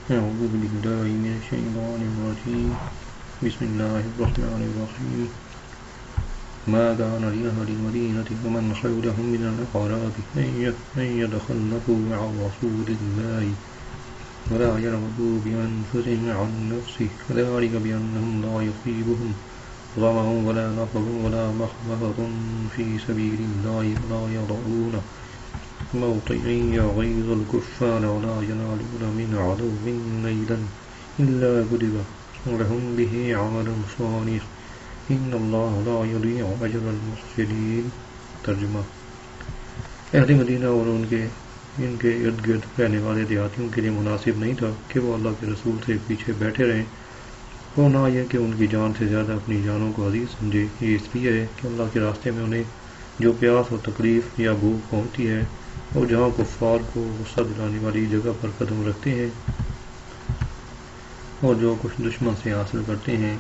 أعوذ بالله من الشيطان الرجيم بسم الله الرحمن الرحيم ما كان لأهل المدينة ومن حولهم من الأعراب أن يتخلفوا عن رسول الله ولا يرغبوا بأنفسهم عن نفسه ذلك بأنهم لا يصيبهم ظمأ ولا نصب ولا مخمصة في سبيل الله ولا يطؤون موطئا يغيظ الكفار ولا ينالون من عدو نيلا إلا كتب لهم به عمل صالح إن الله لا يضيع أجر المحسنين. ترجمہ: اہل مدینہ اور ان کے ارد گرد رہنے والے دیہاتیوں کے لیے مناسب نہیں تھا کہ وہ اللہ کے رسول سے پیچھے بیٹھے رہیں، اور نہ یہ کہ ان کی جان سے زیادہ اپنی جانوں کو عزیز سمجھے۔ یہ اس لیے ہے کہ اللہ کے راستے میں انہیں جو پیاس اور تکلیف یا بھوک پہنچتی ہے اور جہاں کفار کو غصہ دلانے والی جگہ پر قدم رکھتے ہیں اور جو کچھ دشمن سے حاصل کرتے ہیں،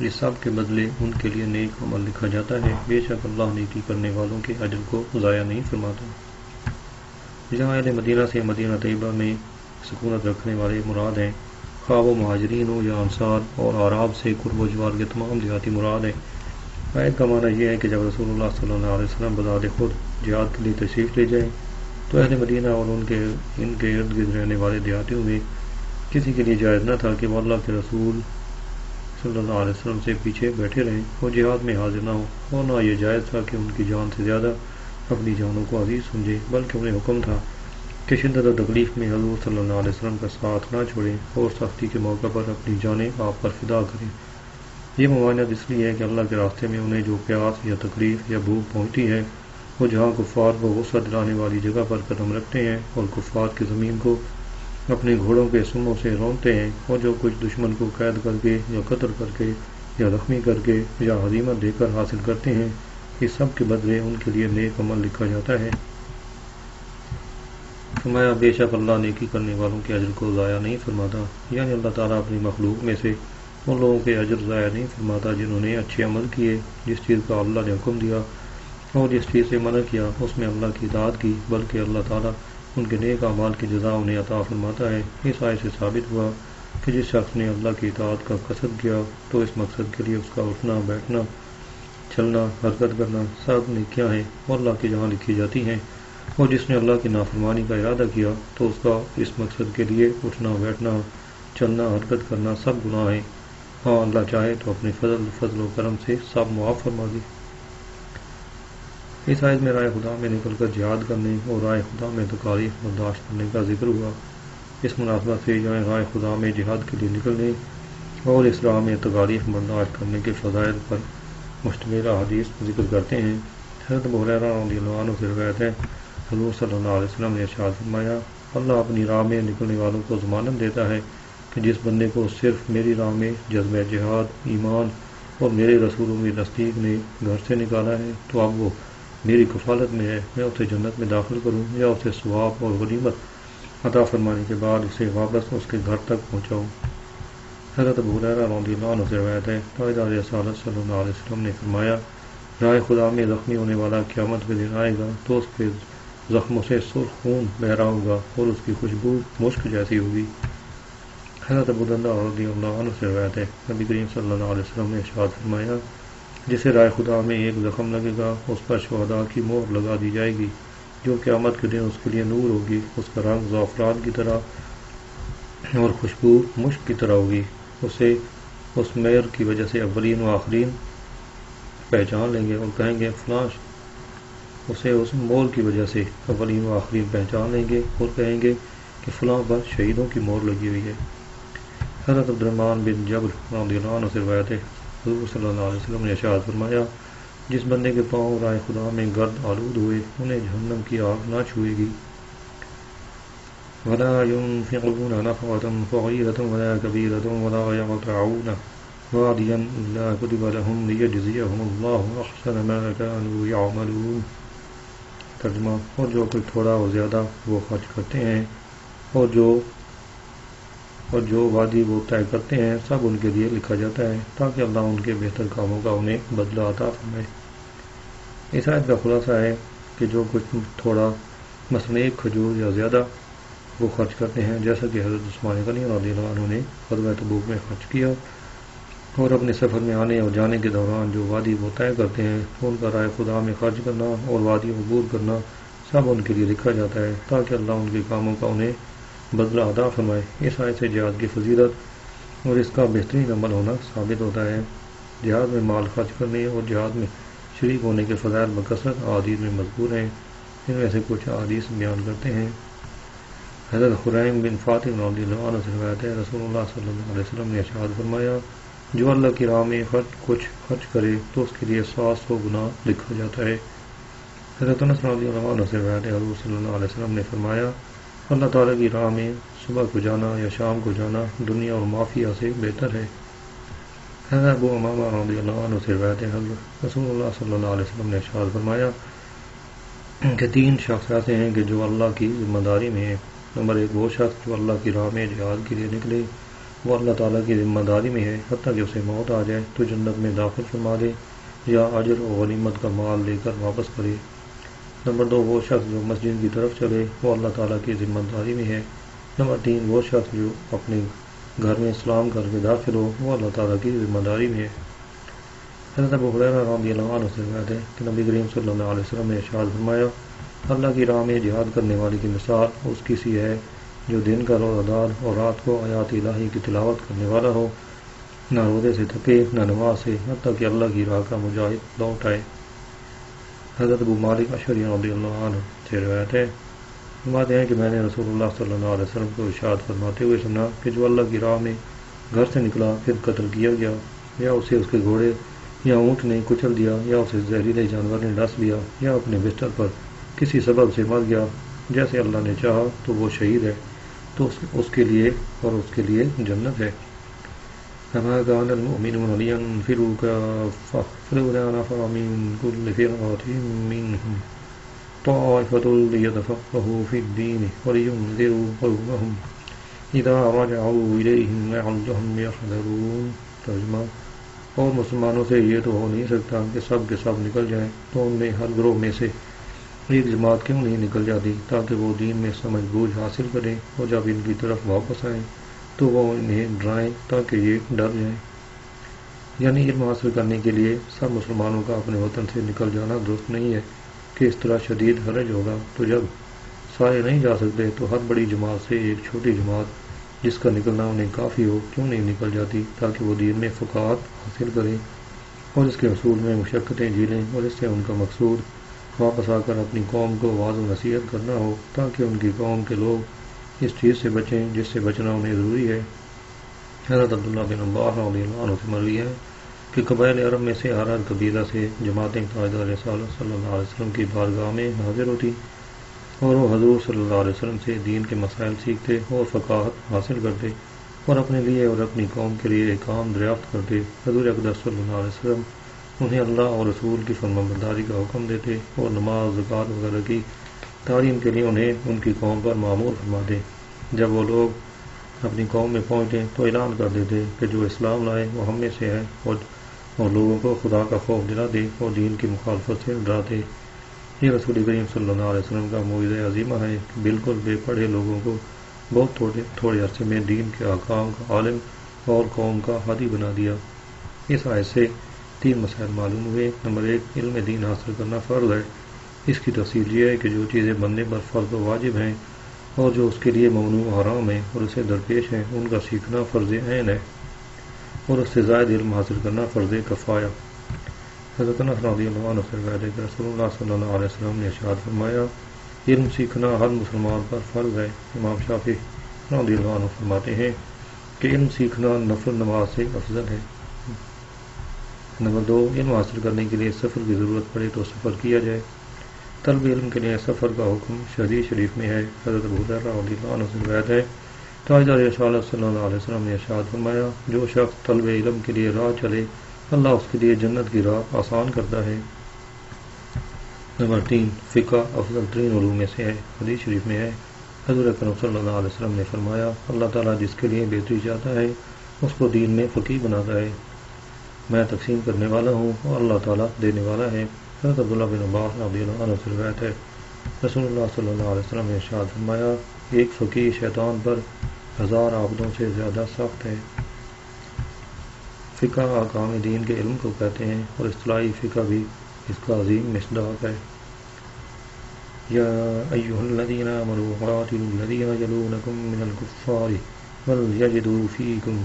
اس سب کے بدلے ان کے لیے نیک عمل لکھا جاتا ہے۔ بے شک اللہ نیکی کرنے والوں کے اجر کو ضائع نہیں فرماتا۔ جہاں اہل مدینہ سے مدینہ طیبہ میں سکونت رکھنے والے مراد ہیں، خواہ وہ مہاجرین ہو یا انصار، اور اعراب سے قرب و جوار کے تمام دیہاتی مراد ہیں۔ آیت کا معنی یہ ہے کہ جب رسول اللہ صلی اللہ علیہ وسلم بذات خود جہاد کے لیے تشریف لے جائیں تو اہل مدینہ اور ان کے ارد گرد رہنے والے دیہاتیوں میں کسی کے لیے جائز نہ تھا کہ وہ اللہ کے رسول صلی اللہ علیہ وسلم سے پیچھے بیٹھے رہیں اور جہاد میں حاضر نہ ہوں، اور نہ یہ جائز تھا کہ ان کی جان سے زیادہ اپنی جانوں کو عزیز سمجھے، بلکہ انہیں حکم تھا کہ شدت و تکلیف میں حضور صلی اللہ علیہ وسلم کا ساتھ نہ چھوڑیں اور سختی کے موقع پر اپنی جانیں آپ پر فدا کریں۔ یہ ممانعت اس لیے ہے کہ اللہ کے راستے میں انہیں جو پیاس یا تکلیف یا بھوک پہنچتی ہے وہ جہاں کفار کو غصہ دلانے والی جگہ پر قدم رکھتے ہیں اور کفار کی زمین کو اپنے گھوڑوں کے سموں سے رونتے ہیں، اور جو کچھ دشمن کو قید کر کے یا قتل کر کے یا زخمی کر کے یا ہزیمت دے کر حاصل کرتے ہیں، اس سب کے بدلے ان کے لیے نیک عمل لکھا جاتا ہے۔ فرمایا بے شک اللہ نیکی کرنے والوں کے اجر کو ضائع نہیں فرماتا، یعنی اللہ تعالیٰ اپنی مخلوق میں سے ان لوگوں کے اجر ضائع نہیں فرماتا جنہوں نے اچھے عمل کیے، جس چیز کا اللہ نے حکم دیا اور جس چیز سے منع کیا اس میں اللہ کی اطاعت کی، بلکہ اللہ تعالیٰ ان کے نیک اعمال کی جزا انہیں عطا فرماتا ہے۔ اس آیت سے ثابت ہوا کہ جس شخص نے اللہ کی اطاعت کا قصد کیا تو اس مقصد کے لیے اس کا اٹھنا بیٹھنا چلنا حرکت کرنا سب نیکیاں ہیں اور اللہ کی جہاں لکھی جاتی ہیں، اور جس نے اللہ کی نافرمانی کا ارادہ کیا تو اس کا اس مقصد کے لیے اٹھنا بیٹھنا چلنا حرکت کرنا سب گناہ ہیں۔ ہاں اللہ چاہے تو اپنے فضل و کرم سے سب معاف فرما دے۔ اس آیت میں رائے خدا میں نکل کر جہاد کرنے اور رائے خدا میں تکالیف برداشت کرنے کا ذکر ہوا۔ اس مناسبت سے یہاں رائے خدا میں جہاد کے لیے نکلنے اور اس راہ میں تکالیف برداشت کرنے کے فضائل پر مشتمل احادیث ذکر کرتے ہیں۔ حضرت ابو ہریرہ رضی اللہ عنہ سے روایت ہے، حضور صلی اللہ علیہ وسلم نے ارشاد فرمایا، اللہ اپنی راہ میں نکلنے والوں کو ضمانت دیتا ہے کہ جس بندے کو صرف میری راہ میں جذبہ جہاد، ایمان اور میرے رسولوں کی تصدیق نے گھر سے نکالا ہے تو اب وہ میری کفالت میں ہے، میں اسے جنت میں داخل کروں یا اسے ثواب اور غنیمت عطا فرمانے کے بعد اسے واپس اس کے گھر تک پہنچاؤں۔ حضرت ابو ہریرہ رضی اللہ عنہ سے روایت ہے، تاجدار رسالت صلی اللہ علیہ وسلم نے فرمایا، رائے خدا میں زخمی ہونے والا قیامت کے دن آئے گا تو اس کے زخموں سے سرخ خون بہ رہا ہوگا اور اس کی خوشبو مشک جیسی ہوگی۔ حضرت ابو درداء رضی اللہ عنہ سے روایت ہے، نبی کریم صلی اللہ علیہ وسلم نے ارشاد فرمایا، جسے رائے خدا میں ایک زخم لگے گا اس پر شہداء کی مہر لگا دی جائے گی، جو قیامت کے دن اس کے لیے نور ہوگی، اس کا رنگ زعفران کی طرح اور خوشبو مشک کی طرح ہوگی، اسے اس مہر کی وجہ سے اولین و آخرین پہچان لیں گے اور کہیں گے فلاں، اسے اس مہر کی وجہ سے اولین و آخرین پہچان لیں گے اور کہیں گے کہ فلاں پر شہیدوں کی مہر لگی ہوئی ہے۔ حضرت عبد الرحمن بن جبر رضی اللہ عنہ سے روایت ہے، حضور صلی اللہ علیہ وسلم نے ارشاد فرمایا، جس بندے کے پاؤں رائے خدا میں گرد آلود ہوئے انہیں جہنم کی آگ نہ چھوئے گی۔ ولا ينفقون نفقة صغيرة ولا كبيرة ولا يقطعون واديا إلا كتب لهم ليجزيهم الله أحسن ما كانوا يعملون۔ ترجمہ: اور جو کچھ تھوڑا اور زیادہ وہ خرچ کرتے ہیں اور جو وادی وہ طے کرتے ہیں سب ان کے لیے لکھا جاتا ہے تاکہ اللہ ان کے بہتر کاموں کا انہیں بدلہ عطا فرمائے۔ اس آیت کا خلاصہ ہے کہ جو کچھ تھوڑا، مثلا ایک کھجور یا زیادہ وہ خرچ کرتے ہیں، جیسا کہ حضرت عثمان غنی رضی اللہ عنہ نے غزوہ تبوک میں خرچ کیا، اور اپنے سفر میں آنے اور جانے کے دوران جو وادی وہ طے کرتے ہیں ان کا رائے خدا میں خرچ کرنا اور وادی عبور کرنا سب ان کے لیے لکھا جاتا ہے تاکہ اللہ ان کے کاموں کا انہیں بدلہ ادا فرمائے۔ اس آیت سے جہاد کی فضیلت اور اس کا بہترین عمل ہونا ثابت ہوتا ہے۔ جہاد میں مال خرچ کرنے اور جہاد میں شریک ہونے کے فضائل بکثرت احادیث میں مذکور ہیں۔ ان میں سے کچھ احادیث بیان کرتے ہیں۔ حضرت خریم بن فاطم رضی اللہ عنہ سے روایت ہے، رسول اللہ صلی اللہ علیہ وسلم نے ارشاد فرمایا، جو اللہ کی راہ میں کچھ خرچ کرے تو اس کے لیے 700 گنا لکھا جاتا ہے۔ حضرت انس رضی اللہ عنہ سے روایت ہے، حضور صلی اللہ علیہ وسلم نے فرمایا، اللہ تعالیٰ کی راہ میں صبح کو جانا یا شام کو جانا دنیا اور مافیا سے بہتر ہے۔ حضرت ابو امامہ رضی اللہ عنہ سے روایت ہے، حضرت رسول اللہ صلی اللہ علیہ وسلم نے ارشاد فرمایا کہ 3 شخص ایسے ہیں کہ جو اللہ کی ذمہ داری میں ہیں۔ نمبر 1، وہ شخص جو اللہ کی راہ میں جہاد کے لیے نکلے، وہ اللہ تعالیٰ کی ذمہ داری میں ہے، حتیٰ کہ اسے موت آ جائے تو جنت میں داخل فرما دے یا اجر و غنیمت کا مال لے کر واپس کرے۔ نمبر 2، وہ شخص جو مسجد کی طرف چلے، وہ اللہ تعالیٰ کی ذمہ داری میں ہے۔ نمبر 3، وہ شخص جو اپنے گھر میں سلام کر کے داخل ہو، وہ اللہ تعالیٰ کی ذمہ داری میں ہے۔ حضرت ابو ہریرہ رضی اللہ عنہ سے روایت ہے کہ نبی کریم صلی اللہ علیہ وسلم نے ارشاد فرمایا، اللہ کی راہ میں جہاد کرنے والے کی مثال اس کی سی ہے جو دن کا روزہ دار اور رات کو آیات الہی کی تلاوت کرنے والا ہو، نہ روزے سے تھکے نہ نماز سے، حتیٰ کہ اللہ کی راہ کا مجاہد لوٹ آئے۔ حضرت ابو مالک اشعری رضی اللہ عنہ سے روایت ہے، فرماتے ہیں کہ میں نے رسول اللہ صلی اللہ علیہ وسلم کو ارشاد فرماتے ہوئے سنا کہ جو اللہ کی راہ میں گھر سے نکلا پھر قتل کیا گیا، یا اسے اس کے گھوڑے یا اونٹ نے کچل دیا، یا اسے زہریلے جانور نے ڈس لیا، یا اپنے بستر پر کسی سبب سے مر گیا، جیسے اللہ نے چاہا تو وہ شہید ہے، تو اس کے لیے جنت ہے۔ فما كان المؤمنون لينفروا كافة فلولا نفر من كل فرقة منهم طائفة ليتفقهوا في الدين ولينذروا قومهم إذا رجعوا إليهم لعلهم يحذرون۔ ترجمہ، اور مسلمانوں سے یہ تو ہو نہیں سکتا کہ سب کے سب نکل جائیں، تو ان میں ہر گروہ میں سے ایک جماعت کیوں نہیں نکل جاتی تاکہ وہ دین میں سمجھ بوجھ حاصل کریں، اور جب ان کی طرف واپس آئیں تو وہ انہیں ڈرائیں تاکہ یہ ڈر جائیں۔ یعنی علم حاصل کرنے کے لیے سب مسلمانوں کا اپنے وطن سے نکل جانا درست نہیں ہے کہ اس طرح شدید حرج ہوگا، تو جب سارے نہیں جا سکتے تو ہر بڑی جماعت سے ایک چھوٹی جماعت جس کا نکلنا انہیں کافی ہو کیوں نہیں نکل جاتی تاکہ وہ دین میں فقاہت حاصل کریں اور اس کے اصول میں مشقتیں جھیلیں، اور اس سے ان کا مقصود واپس آ کر اپنی قوم کو واضح و نصیحت کرنا ہو تاکہ ان کی قوم کے لوگ اس چیز سے بچیں جس سے بچنا انہیں ضروری ہے۔ حضرت عبداللہ بن عباس رضی اللہ عنہ سے مروی ہے کہ قبائل عرب میں سے ہر قبیلہ سے جماعتیں تاجدار رسالت صلی اللہ علیہ وسلم کی بارگاہ میں حاضر ہوتی، اور وہ حضور صلی اللہ علیہ وسلم سے دین کے مسائل سیکھتے اور فقاہت حاصل کرتے، اور اپنے لیے اور اپنی قوم کے لیے احکام دریافت کرتے۔ حضور اقدس صلی اللہ علیہ وسلم انہیں اللہ اور رسول کی فرمانبرداری کا حکم دیتے، اور نماز، زکوٰۃ وغیرہ کی تعلیم کے لیے انہیں ان کی قوم پر مامور فرماتے۔ جب وہ لوگ اپنی قوم میں پہنچتے تو اعلان کر دیتے کہ جو اسلام لائے وہ ہم میں سے ہے، اور لوگوں کو خدا کا خوف دلاتے اور دین کی مخالفت سے ڈراتے۔ یہ رسول کریم صلی اللہ علیہ وسلم کا معجزہ عظیمہ ہے کہ بالکل بے پڑھے لوگوں کو بہت تھوڑے عرصے میں دین کے احکام کا عالم اور قوم کا ہادی بنا دیا۔ اس آیت سے 3 مسائل معلوم ہوئے۔ نمبر 1، علم دین حاصل کرنا فرض ہے۔ اس کی تفصیل یہ ہے کہ جو چیزیں بندے پر فرض و واجب ہیں اور جو اس کے لیے ممنوع و حرام ہیں اور اسے درپیش ہیں، ان کا سیکھنا فرض عین ہے، اور اس سے زائد علم حاصل کرنا فرض کفایہ۔ حضرت انس رضی اللہ عنہ سے روایت ہے کہ رسول اللہ صلی اللہ علیہ وسلم نے ارشاد فرمایا، علم سیکھنا ہر مسلمان پر فرض ہے۔ امام شافعی رضی اللہ عنہ فرماتے ہیں کہ علم سیکھنا نفل نماز سے افضل ہے۔ نمبر 2، علم حاصل کرنے کے لیے سفر کی ضرورت پڑے تو سفر کیا جائے۔ طلب علم کے لیے سفر کا حکم حدیث شریف میں ہے۔ حضرت ابو ہریرہ رضی اللہ عنہ سے روایت ہے، تاجدار رسالت صلی اللہ علیہ وسلم نے ارشاد فرمایا، جو شخص طلب علم کے لیے راہ چلے اللہ اس کے لیے جنت کی راہ آسان کرتا ہے۔ نمبر 3، فقہ افضل ترین علوم میں سے ہے۔ حدیث شریف میں ہے، حضور اکرم صلی اللہ علیہ وسلم نے فرمایا، اللہ تعالیٰ جس کے لیے بہتری چاہتا ہے اس کو دین میں فقیہ بناتا ہے۔ میں تقسیم کرنے والا ہوں اور اللہ تعالیٰ دینے والا ہے۔ حضرت عبداللہ بن عباس رضی اللہ عنہ سے روایت ہے، رسول اللہ صلی اللہ علیہ وسلم نے ارشاد فرمایا، ایک فقیہ شیطان پر 1000 عابدوں سے زیادہ سخت ہے۔ فقہ احکام دین کے علم کو کہتے ہیں اور اصطلاحی فقہ بھی اس کا عظیم مصداق ہے۔ یا ایھا الذین آمنوا قاتلوا الذین یلونکم من الکفار وليجدوا فیکم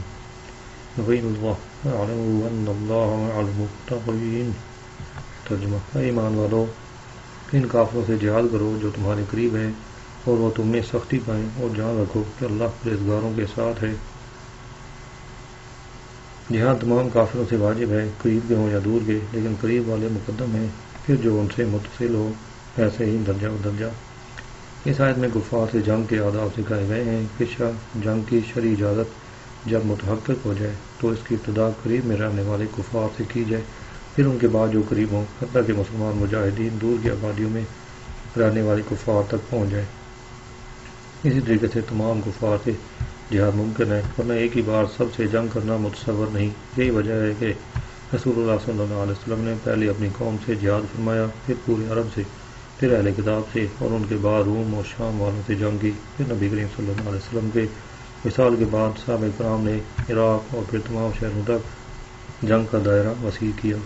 غلظہ واعلموا ان اللہ مع المتقین۔ ترجمہ: اے ایمان والو، ان کافروں سے جہاد کرو جو تمہارے قریب ہیں اور وہ تم میں سختی پائیں، اور جان رکھو کہ اللہ پرہیزگاروں کے ساتھ ہے۔ جہاد تمام کافروں سے واجب ہے، قریب کے ہوں یا دور کے، لیکن قریب والے مقدم ہیں، پھر جو ان سے متصل ہو، ایسے ہی درجہ بدرجہ۔ اس آیت میں کفار سے جنگ کے آداب سکھائے گئے ہیں کہ جنگ کی شرعی اجازت جب متحقق ہو جائے تو اس کی ابتدا قریب میں رہنے والے کفار سے کی جائے، پھر ان کے بعد جو قریب ہوں، حتیٰ کہ مسلمان مجاہدین دور کی آبادیوں میں رہنے والے کفار تک پہنچ جائے۔ اسی طریقے سے تمام کفار سے جہاد ممکن ہے، ورنہ ایک ہی بار سب سے جنگ کرنا متصور نہیں۔ یہی وجہ ہے کہ رسول اللہ صلی اللہ علیہ وسلم نے پہلے اپنی قوم سے جہاد فرمایا، پھر پورے عرب سے، پھر اہل کتاب سے، اور ان کے بعد روم اور شام والوں سے جنگ کی۔ پھر نبی کریم صلی اللہ علیہ وسلم کے وصال کے بعد صحابہ کرام نے عراق اور پھر تمام شہروں تک جنگ کا دائرہ وسیع کیا۔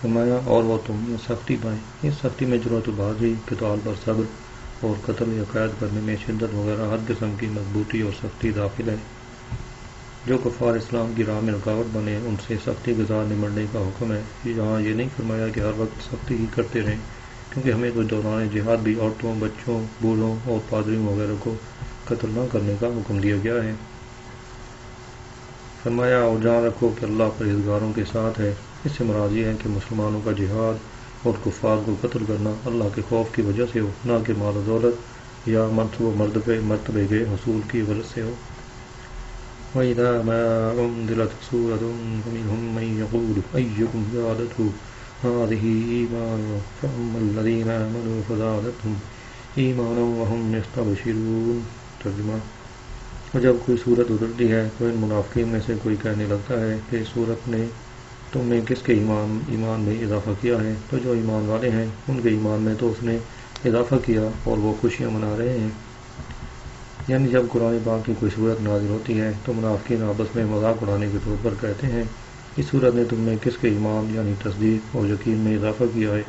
فرمایا اور وہ تم میں سختی پائیں۔ اس سختی میں جرأت و بہادری، قتال پر صبر اور قتل یا قید کرنے میں شدت وغیرہ ہر قسم کی مضبوطی اور سختی داخل ہے۔ جو کفار اسلام کی راہ میں رکاوٹ بنے ان سے سختی کے ساتھ نمٹنے کا حکم ہے۔ یہاں یہ نہیں فرمایا کہ ہر وقت سختی ہی کرتے رہیں، کیونکہ ہمیں تو دوران جہاد بھی عورتوں، بچوں، بوڑھوں اور پادریوں وغیرہ کو قتل نہ کرنے کا حکم دیا گیا ہے۔ فرمایا اور جان رکھو کہ اللہ پرہیزگاروں کے ساتھ ہے۔ اس سے مراد یہ ہے کہ مسلمانوں کا جہاد اور کفار کو قتل کرنا اللہ کے خوف کی وجہ سے ہو، نہ کہ مال و دولت یا منصب و مرتبے کے حصول کی غرض سے ہو۔ وَإِذَا مَا أُنزِلَتْ سُورَةٌ فَمِنْهُم مَّن يَقُولُ أَيُّكُمْ زَادَتْهُ هَٰذِهِ إِيمَانًا فَأَمَّا الَّذِينَ آمَنُوا فَزَادَتْهُمْ إِيمَانًا وَهُمْ يَسْتَبْشِرُونَ۔ ترجمہ: اور جب کوئی صورت اترتی ہے تو ان منافقین میں سے کوئی کہنے لگتا ہے کہ اس صورت نے تم نے کس کے ایمان میں اضافہ کیا ہے؟ تو جو ایمان والے ہیں ان کے ایمان میں تو اس نے اضافہ کیا اور وہ خوشیاں منا رہے ہیں۔ یعنی جب قرآن پاک کی کوئی صورت نازل ہوتی ہے تو منافقین آپس میں مذاق اڑانے کے طور پر کہتے ہیں، اس صورت نے تم نے کس کے ایمان یعنی تصدیق اور یقین میں اضافہ کیا ہے؟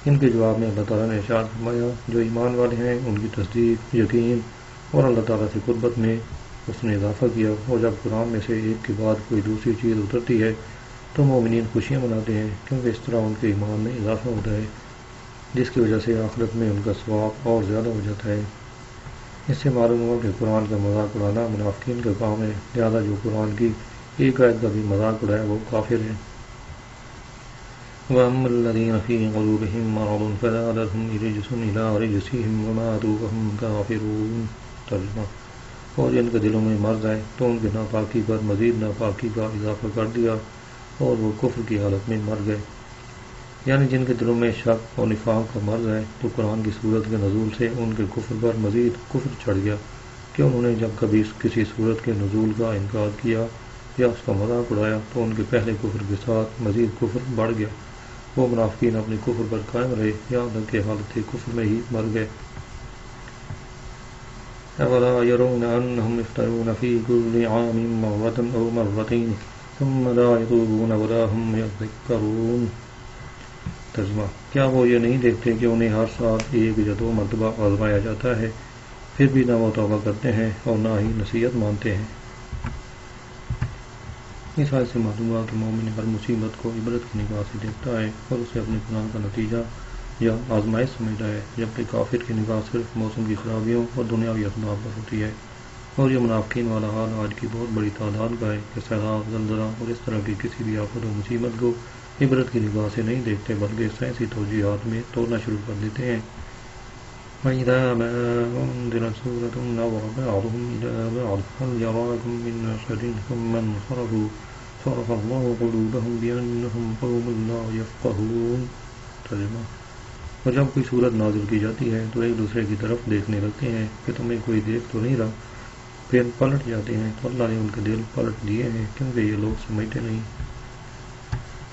ان کے جواب میں اللہ تعالیٰ نے ارشاد فرمایا، جو ایمان والے ہیں ان کی تصدیق، یقین اور اللہ تعالیٰ سے قربت میں اس نے اضافہ کیا۔ اور جب قرآن میں سے ایک کے بعد کوئی دوسری چیز اترتی ہے تو مومنین خوشیاں مناتے ہیں، کیونکہ اس طرح ان کے ایمان میں اضافہ ہوتا ہے، جس کی وجہ سے آخرت میں ان کا ثواب اور زیادہ ہو جاتا ہے۔ اس سے معلوم ہوا کہ قرآن کا مذاق اڑانا منافقین کا کام ہے، لہذا جو قرآن کی ایک آیت کا بھی مذاق اڑائے وہ کافر ہے۔ وَأَمَّا الَّذِينَ فِي قُلُوبِهِم مَّرَضٌ فَزَادَتْهُمْ رِجْسٌ إِلَىٰ رِجْسِهِمْ وَمَاتُوا وَهُمْ كَافِرُونَ۔ ترجمہ: اور جن کے دلوں میں مرض ہے تو ان کے ناپاکی پر مزید ناپاکی کا اضافہ کر دیا اور وہ کفر کی حالت میں مر گئے۔ یعنی جن کے دلوں میں شک اور نفاق کا مرض ہے تو قرآن کی صورت کے نزول سے ان کے کفر پر مزید کفر چڑھ گیا، کہ انہوں نے جب کبھی کسی صورت کے نزول کا انکار کیا یا اس کا مذاق اڑایا تو ان کے پہلے کفر کے ساتھ مزید کفر بڑھ گیا۔ وہ منافقین اپنے کفر پر قائم رہے یہاں تک کہ حالت کفر میں ہی مر گئے۔ أَوَلَا يَرَوْنَ أَنَّهُمْ يُفْتَنُونَ فِي كُلِّ عَامٍ مَّرَّةً أَوْ مَرَّتَيْنِ ثُمَّ لَا يَتُوبُونَ وَلَا هُمْ يَذَّكَّرُونَ۔ ترجمہ: کیا وہ یہ نہیں دیکھتے کہ انہیں ہر سال ایک یا دو مرتبہ آزمایا جاتا ہے، پھر بھی نہ وہ توبہ کرتے ہیں اور نہ ہی نصیحت مانتے ہیں۔ اس آیت سے معلوم ہوا کہ مومن ہر مصیبت کو عبرت کی نگاہ سے دیکھتا ہے اور اسے اپنے گناہ کا نتیجہ یا آزمائش سمجھتا ہے، جبکہ کافر کی نگاہ صرف موسم کی خرابیوں اور دنیاوی اسباب پر ہوتی ہے۔ اور یہ منافقین والا حال آج کی بہت بڑی تعداد کا ہے کہ سیلاب، زلزلہ اور اس طرح کی کسی بھی آفت و مصیبت کو عبرت کی نگاہ سے نہیں دیکھتے بلکہ سائنسی توجیہات میں توڑنا شروع کر دیتے ہیں۔ وَإِذَا مَا أُنزِلَتْ سُورَةٌ نَظَرَ بَعْضُهُمْ إِلَىٰ بَعْضٍ هَلْ يَرَاكُم مِّنْ أَحَدٍ ثُمَّ انصَرَفُوا صَرَفَ اللَّهُ قُلُوبَهُم بِأَنَّهُمْ قَوْمٌ لَّا يَفْقَهُونَ۔ ترجمہ: اور جب کوئی صورت نازل کی جاتی ہے تو ایک دوسرے کی طرف دیکھنے لگتے ہیں کہ تمہیں کوئی دیکھ تو نہیں رہا، پھر پلٹ جاتے ہیں تو اللہ نے ان کے دل پلٹ دیے ہیں، کیونکہ یہ لوگ سمجھتے نہیں۔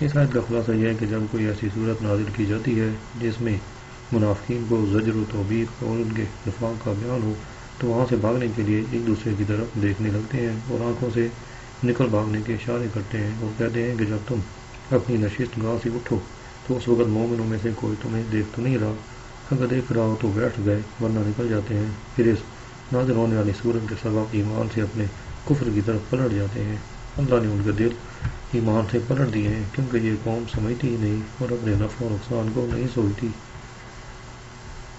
اس آیت کا خلاصہ یہ ہے کہ جب کوئی ایسی صورت نازل کی جاتی ہے جس میں منافقین کو زجر و توبیخ اور ان کے نفاق کا بیان ہو تو وہاں سے بھاگنے کے لیے ایک دوسرے کی طرف دیکھنے لگتے ہیں اور آنکھوں سے نکل بھاگنے کے اشارے کرتے ہیں اور کہتے ہیں کہ جب تم اپنی نشست گاہ سے اٹھو تو اس وقت مومنوں میں سے کوئی تمہیں دیکھ تو نہیں رہا، اگر دیکھ رہا ہو تو بیٹھ گئے ورنہ نکل جاتے ہیں، پھر اس نازل ہونے والی صورت کے سبب ایمان سے اپنے کفر کی طرف پلٹ جاتے ہیں۔ اللہ نے ان کے دل ایمان سے پلٹ دیے ہیں کیونکہ یہ قوم سمجھتی ہی نہیں اور اپنے نفع و نقصان کو نہیں سوچتی۔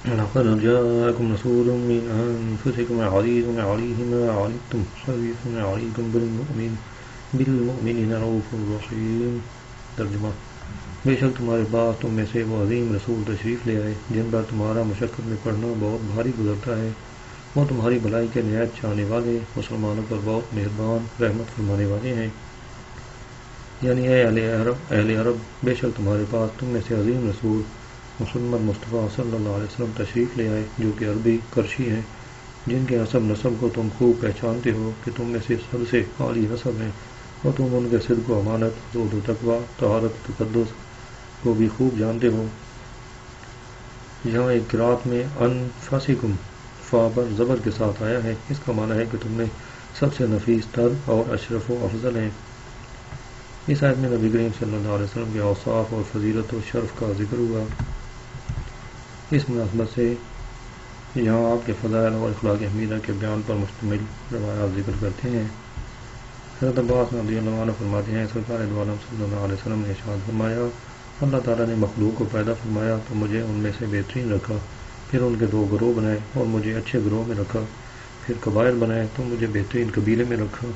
لقد جاءكم رسول من أنفسكم عزيز عليه ما عنتم حريص عليكم بالمؤمنين رؤوف رحيم۔ ترجمہ: بے شک تمہارے پاس تم میں سے وہ عظیم رسول تشریف لے آئے جن پر تمہارا مشقت میں پڑھنا بہت بھاری گزرتا ہے، وہ تمہاری بھلائی کے نہایت چاہنے والے، مسلمانوں پر بہت مہربان، رحمت فرمانے والے ہیں۔ یعنی اے اہل عرب، بے شک تمہارے پاس تم میں سے عظیم رسول محمد مصطفیٰ صلی اللہ علیہ وسلم تشریف لے آئے جو کہ عربی کرشی ہیں، جن کے نسب کو تم خوب پہچانتے ہو کہ تم میں سے سب سے عالی نسب ہیں، اور تم ان کے صدق و امانت، زہد و تقویٰ، طہارت و تقدس کو بھی خوب جانتے ہو۔ یہاں ایک قرات میں انفسکم فا پر زبر کے ساتھ آیا ہے، اس کا معنی ہے کہ تم میں سب سے نفیس تر اور اشرف و افضل ہیں۔ اس آیت میں نبی کریم صلی اللہ علیہ وسلم کے اوصاف اور فضیلت و شرف کا ذکر ہوا۔ اس مناسبت سے یہاں آپ کے فضائل اور اخلاق حمیدہ کے بیان پر مشتمل روایات ذکر کرتے ہیں۔ حضرت عباس رضی اللہ عنہ فرماتے ہیں، سرکار دو عالم صلی اللہ علیہ وسلم نے ارشاد فرمایا، اللہ تعالیٰ نے مخلوق کو پیدا فرمایا تو مجھے ان میں سے بہترین رکھا، پھر ان کے 2 گروہ بنائے اور مجھے اچھے گروہ میں رکھا، پھر قبائل بنائے تو مجھے بہترین قبیلے میں رکھا،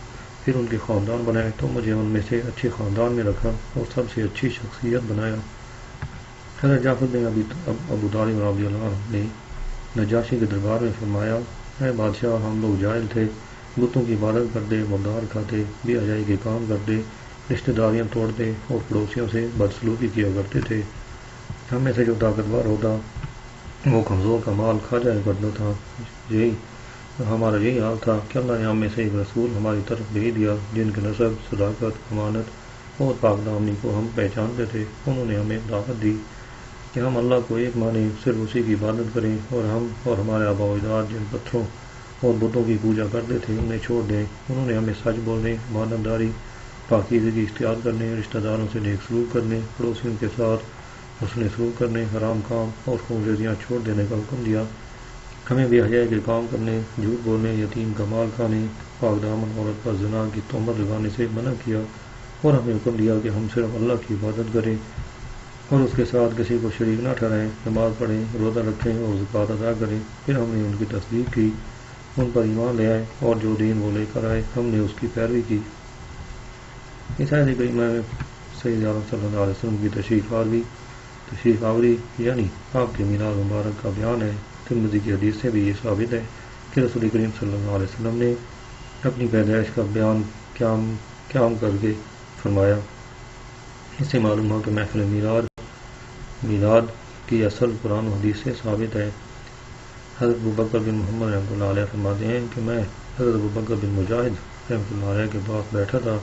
پھر ان کے خاندان بنائے تو مجھے ان میں سے اچھے خاندان میں رکھا اور سب سے اچھی شخصیت بنایا۔ حضرت جعفر بن ابو طالب رضی اللہ عنہ نے نجاشی کے دربار میں فرمایا، اے بادشاہ، ہم لوگ جاہل تھے، بتوں کی عبادت کرتے، مردار کھاتے، بے حیائی کے کام کرتے، رشتہ داریاں توڑتے اور پڑوسیوں سے بدسلوکی کیا کرتے تھے۔ ہم میں سے جو طاقتور ہوتا وہ کمزور کا مال کھا جایا کرتا تھا۔ ہمارا یہی حال تھا کہ اللہ نے ہم میں سے ایک رسول ہماری طرف بھیج دیا جن کے نسب، صداقت، امانت اور پاک دامنی کو ہم پہچانتے تھے۔ انہوں نے ہمیں دعوت دی کہ ہم اللہ کو ایک مانیں، صرف اسی کی عبادت کریں، اور ہم اور ہمارے آبا و اجداد جن پتھروں اور بتوں کی پوجا کرتے تھے انہیں چھوڑ دیں۔ انہوں نے ہمیں سچ بولنے، امانت داری، پاکیزگی اختیار کرنے، رشتہ داروں سے نیک سلوک کرنے، پڑوسیوں کے ساتھ حسن سلوک کرنے، حرام کام اور خونریزیاں چھوڑ دینے کا حکم دیا۔ ہمیں بے حیائی کے کام کرنے، جھوٹ بولنے، یتیم کا مال کھانے، پاک دامن عورت پر زنا کی تہمت لگانے سے منع کیا، اور ہمیں حکم دیا کہ ہم صرف اللہ کی عبادت کریں اور اس کے ساتھ کسی کو شریک نہ ٹھہرائیں، نماز پڑھیں، روزہ رکھیں اور زکوٰۃ ادا کریں۔ پھر ہم نے ان کی تصدیق کی، ان پر ایمان لے آئے اور جو دین وہ لے کر آئے ہم نے اس کی پیروی کی۔ اس آیت کریمہ میں سید عالم صلی اللہ علیہ وسلم کی تشریف آوری یعنی آپ کے میلاد مبارک کا بیان ہے۔ ترمذی کی حدیث سے بھی یہ ثابت ہے کہ رسول کریم صلی اللہ علیہ وسلم نے اپنی پیدائش کا بیان قیام کر کے فرمایا۔ اس سے معلوم ہو کہ محفل میلاد کی اصل قرآن و حدیث سے ثابت ہے۔ حضرت ابوبکر بن محمد رحمۃ اللہ علیہ فرماتے ہیں کہ میں حضرت ابوبکر بن مجاہد رحمۃ اللہ علیہ کے پاس بیٹھا تھا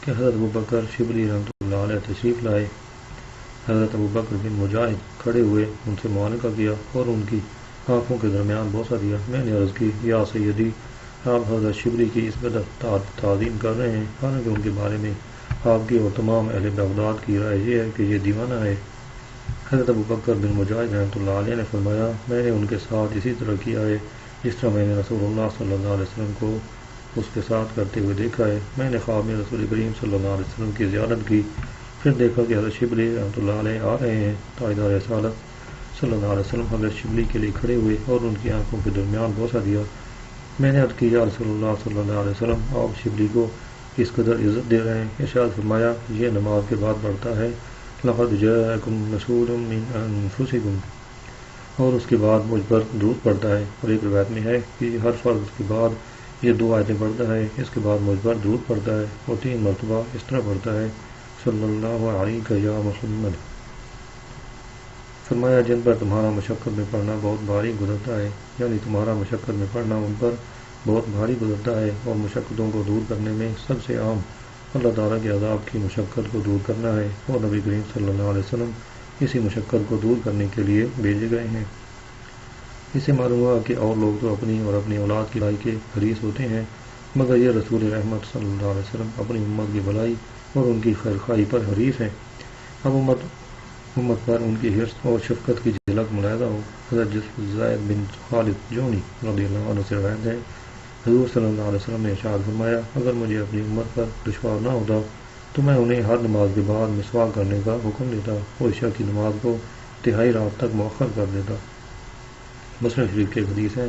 کہ حضرت ابوبکر شبلی رحمۃ اللہ علیہ تشریف لائے۔ حضرت ابوبکر بن مجاہد کھڑے ہوئے، ان سے معانقہ کیا اور ان کی آنکھوں کے درمیان بوسہ دیا۔ میں نے عرض کی، یا سیدی، آپ حضرت شبلی کی اس قدر تعظیم کر رہے ہیں، حالانکہ ان کے بارے میں آپ کی اور تمام اہل بغداد کی رائے یہ ہے کہ یہ دیوانہ ہے۔ حضرت ابوبکر بن مجاہد رحمۃ اللہ علیہ نے فرمایا، میں نے ان کے ساتھ اسی طرح کیا ہے جس طرح میں نے رسول اللہ صلی اللہ علیہ وسلم کو اس کے ساتھ کرتے ہوئے دیکھا ہے۔ میں نے خواب میں رسول کریم صلی اللہ علیہ وسلم کی زیارت کی، پھر دیکھا کہ حضرت شبلی رحمۃ اللہ علیہ آ رہے ہیں۔ تاجدار رسالت صلی اللہ علیہ وسلم حضرت شبلی کے لیے کھڑے ہوئے اور ان کی آنکھوں کے درمیان بوسہ دیا۔ میں نے عرض کی، یا رسول اللہ صلی اللہ علیہ وسلم، آپ شبلی کو کس قدر عزت دے رہے ہیں؟ ارشاد فرمایا، یہ نماز کے بعد پڑھتا ہے، لقد جاءکم رسول من انفسکم، اور اس کے بعد مجھ پر درود پڑھتا ہے۔ اور ایک روایت میں ہے کہ ہر فرض کے بعد یہ 2 آیتیں پڑھتا ہے، اس کے بعد مجھ پر درود پڑھتا ہے اور 3 مرتبہ اس طرح پڑھتا ہے، صلی اللہ علیہ یا محمد۔ فرمایا، جن پر تمہارا مشقت میں پڑھنا بہت بھاری گزرتا ہے، یعنی تمہارا مشقت میں پڑھنا ان پر بہت بھاری گزرتا ہے، اور مشقتوں کو دور کرنے میں سب سے عام اللہ تعالیٰ کے عذاب کی مشقت کو دور کرنا ہے۔ اور نبی کریم صلی اللہ علیہ وسلم اسی مشقت کو دور کرنے کے لیے بھیجے گئے ہیں۔ اس سے معلوم ہوا کہ اور لوگ تو اپنی اور اپنی اولاد کی بھلائی کے حریص ہوتے ہیں، مگر یہ رسول رحمت صلی اللہ علیہ وسلم اپنی امت کی بھلائی اور ان کی خیرخواہی پر حریص ہیں۔ اب امت پر ان کی حرص اور شفقت کی جھلک ملاحظہ ہو۔ حضرت زید بن خالد جونی رضی اللہ عنہ سے روایت ہے، حضور صلی اللہ علیہ وسلم نے ارشاد فرمایا، اگر مجھے اپنی امت پر دشوار نہ ہوتا تو میں انہیں ہر نماز کے بعد مسواک کرنے کا حکم دیتا اور عشاء کی نماز کو تہائی رات تک مؤخر کر دیتا۔ مسلم شریف کے حدیث ہے،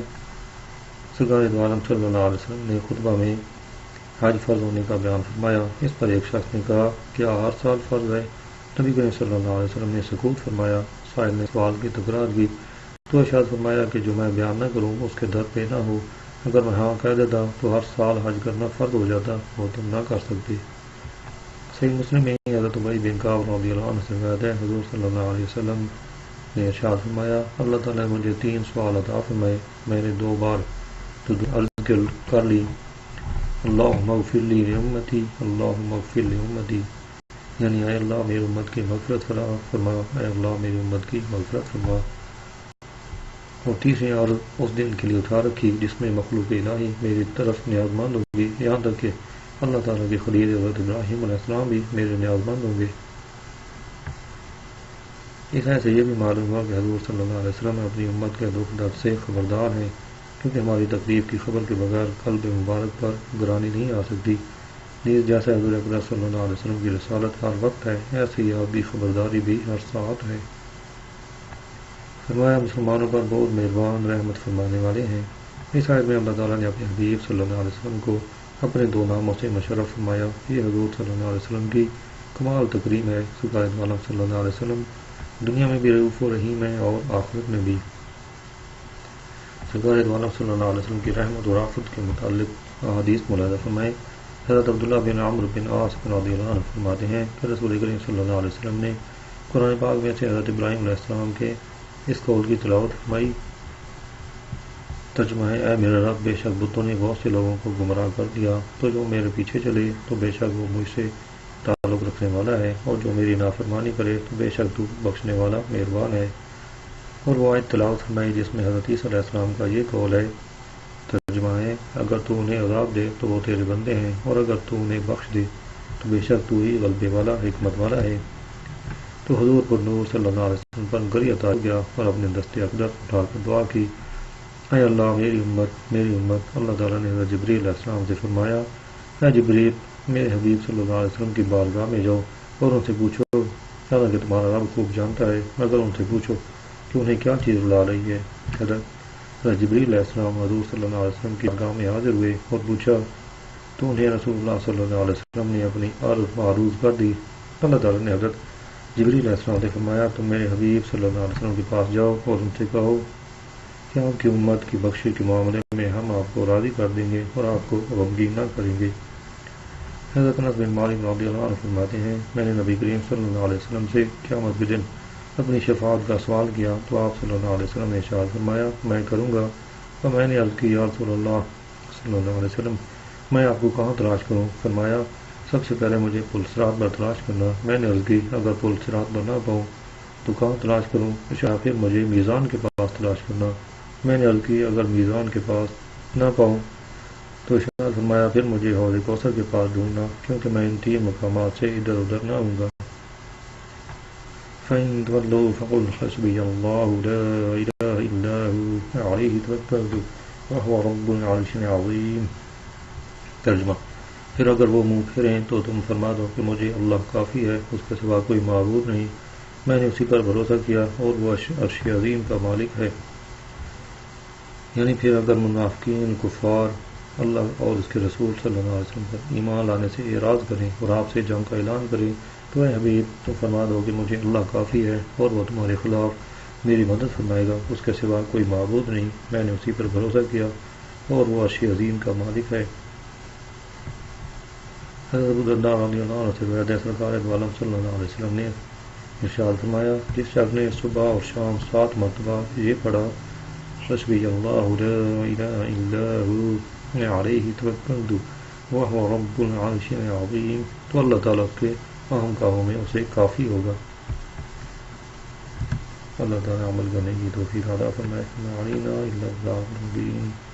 سرکار دو عالم صلی اللہ علیہ وسلم نے خطبہ میں حج فرض ہونے کا بیان فرمایا۔ اس پر ایک شخص نے کہا، کیا ہر سال فرض ہے؟ نبی کریم صلی اللہ علیہ وسلم نے سکوت فرمایا۔ سائل نے سوال کی تکرار کی تو ارشاد فرمایا کہ جو میں بیان نہ کروں اس کے در پہ نہ ہو، اگر میں ہاں کہہ دیتا تو ہر سال حج کرنا فرض ہو جاتا، وہ تم نہ کر سکتے۔ صحیح مسلم میں حضرت ابی بن کعب رضی اللہ عنہ سے روایت ہے، حضور صلی اللہ علیہ وسلم نے ارشاد فرمایا، اللہ تعالیٰ نے مجھے 3 سوال عطا فرمائے، میں نے 2 بار تو عرض کر لی، اللہم اغفر لی امتی، اللہم اغفر لی امتی، یعنی اے اللہ میری امت کی مغفرت فرما، اے اللہ میری امت کی مغفرت فرما۔ اور تیسری عرض اس دن کے لیے اٹھا رکھی جس میں مخلوق الہی میری طرف نیاز مند ہوگی، یہاں تک کہ اللہ تعالیٰ کے خلیل حضرت ابراہیم علیہ السلام بھی میرے نیاز مند ہوں گے۔ اس آیت سے یہ بھی معلوم ہوا کہ حضور صلی اللہ علیہ وسلم اپنی امت کے دکھ درد سے خبردار ہیں، کیونکہ ہماری تکلیف کی خبر کے بغیر قلب مبارک پر گرانی نہیں آ سکتی۔ نیز جیسے حضور اکرم صلی اللہ علیہ وسلم کی رسالت ہر وقت ہے، ایسی ہی آپ کی خبرداری بھی ہر ساعت ہے۔ فرمایا مسلمانوں پر بہت مہربان رحمت فرمانے والے ہیں۔ اس آیت میں اللہ تعالیٰ نے اپنے حبیب صلی اللہ علیہ وسلم کو اپنے 2 ناموں سے مشرف فرمایا۔ یہ حضور صلی اللہ علیہ وسلم کی کمال تکریم ہے۔ سرکار دو عالم صلی اللہ علیہ وسلم دنیا میں بھی رؤوف و رحیم ہے اور آخرت میں بھی۔ سرکار دو عالم صلی اللہ علیہ وسلم کی رحمت و رافت کے متعلق احادیث ملاحظہ فرمائے۔ حضرت عبداللہ بن عمرو بن عاص رضی اللہ عنہ فرماتے ہیں کہ رسول کریم صلی اللہ علیہ وسلم نے قرآن پاک میں سے حضرت ابراہیم علیہ السلام کے اس قول کی تلاوت فرمائی، ترجمہ ہے، اے میرے رب، بے شک بتوں نے بہت سے لوگوں کو گمراہ کر دیا، تو جو میرے پیچھے چلے تو بے شک وہ مجھ سے تعلق رکھنے والا ہے، اور جو میری نافرمانی کرے تو بے شک تو بخشنے والا مہربان ہے۔ اور وہ آیت تلاوت فرمائی جس میں حضرت عیسیٰ علیہ السلام کا یہ قول ہے، ترجمہ ہے، اگر تو انہیں عذاب دے تو وہ تیرے بندے ہیں، اور اگر تو انہیں بخش دے تو بے شک تو ہی غلبے والا حکمت والا ہے۔ تو حضور پر نور صلی اللہ علیہ وسلم پر گری عطا گیا اور اپنے دستے اقدس اٹھا کر دعا کی، اے اللہ میری امت میری امت۔ اللہ تعالیٰ نے حضرت جبریل علیہ السلام سے فرمایا، اے جبریل میرے حبیب صلی اللہ علیہ وسلم کی بارگاہ میں جاؤ اور ان سے پوچھو، حالانکہ تمہارا رب خوب جانتا ہے، مگر ان سے پوچھو کہ انہیں کیا چیز رلا رہی ہے۔ حضرت جبریل علیہ السلام حضور صلی اللہ علیہ وسلم کی بارگاہ میں حاضر ہوئے اور پوچھا تو انہیں رسول اللہ صلی اللہ علیہ وسلم نے اپنی عرض معروض کر دی۔ اللہ تعالیٰ نے حضرت جبریل علیہ السلام سے فرمایا، تم میرے حبیب صلی اللہ علیہ وسلم کے پاس جاؤ اور ان سے کہو کہ آپ کی امت کی بخشش کے معاملے میں ہم آپ کو راضی کر دیں گے اور آپ کو غمگین نہ کریں گے۔ حضرت انس بن مالک رضی اللہ عنہ فرماتے ہیں، میں نے نبی کریم صلی اللہ علیہ وسلم سے قیامت کے دن اپنی شفاعت کا سوال کیا تو آپ صلی اللہ علیہ وسلم نے ارشاد فرمایا، میں کروں گا۔ اور میں نے عرض کی، یا رسول اللہ صلی اللہ علیہ وسلم، میں آپ کو کہاں تلاش کروں؟ فرمایا، سب سے پہلے مجھے پل صراط پر تلاش کرنا۔ میں نے عرض کی، اگر پل صراط پر نہ پاؤں تو کہاں تلاش کروں؟ پھر مجھے میزان کے پاس تلاش کرنا۔ میں نے عرض کی، اگر میزان کے پاس نہ پاؤں تو ارشاد فرمایا، پھر مجھے حوض کوثر کے پاس ڈھونڈنا، کیونکہ میں ان 3 مقامات سے ادھر ادھر نہ ہوں گا۔ فَإِن تَوَلَّوْا فَقُلْ حَسْبِيَ اللَّهُ لَا إِلَٰهَ إِلَّا هُوَ عَلَيْهِ تَوَكَّلْتُ وَهُوَ رَبُّ الْعَرْشِ الْعَظِيمِ۔ ترجمہ، پھر اگر وہ منہ پھریں تو تم فرما دو کہ مجھے اللہ کافی ہے، اس کے سوا کوئی معبود نہیں، میں نے اسی پر بھروسہ کیا اور وہ عرش عظیم کا مالک ہے۔ یعنی پھر اگر منافقین کفار اللہ اور اس کے رسول صلی اللہ علیہ وسلم پر ایمان لانے سے اعراض کریں اور آپ سے جنگ کا اعلان کریں تو اے حبیب تم فرما دو کہ مجھے اللہ کافی ہے اور وہ تمہارے خلاف میری مدد فرمائے گا، اس کے سوا کوئی معبود نہیں، میں نے اسی پر بھروسہ کیا اور وہ عرش عظیم کا مالک ہے۔ حضرت ابو درداء رضی اللہ عنہ سے روایت ہے، سرکار دو عالم صلی اللہ علیہ وسلم نے ارشاد فرمایا، جس شخص نے صبح اور شام 7 مرتبہ یہ پڑھا، حسبی اللہ لا الہ الا ہو علیہ توکلت وہو رب العرش العظیم، تو اللہ تعالیٰ کے اہم کاموں میں اسے کافی ہوگا۔ اللہ تعالیٰ عمل کرنے کی توفیق عطا فرمائے۔ لا علينا إلا البلاغ المبين۔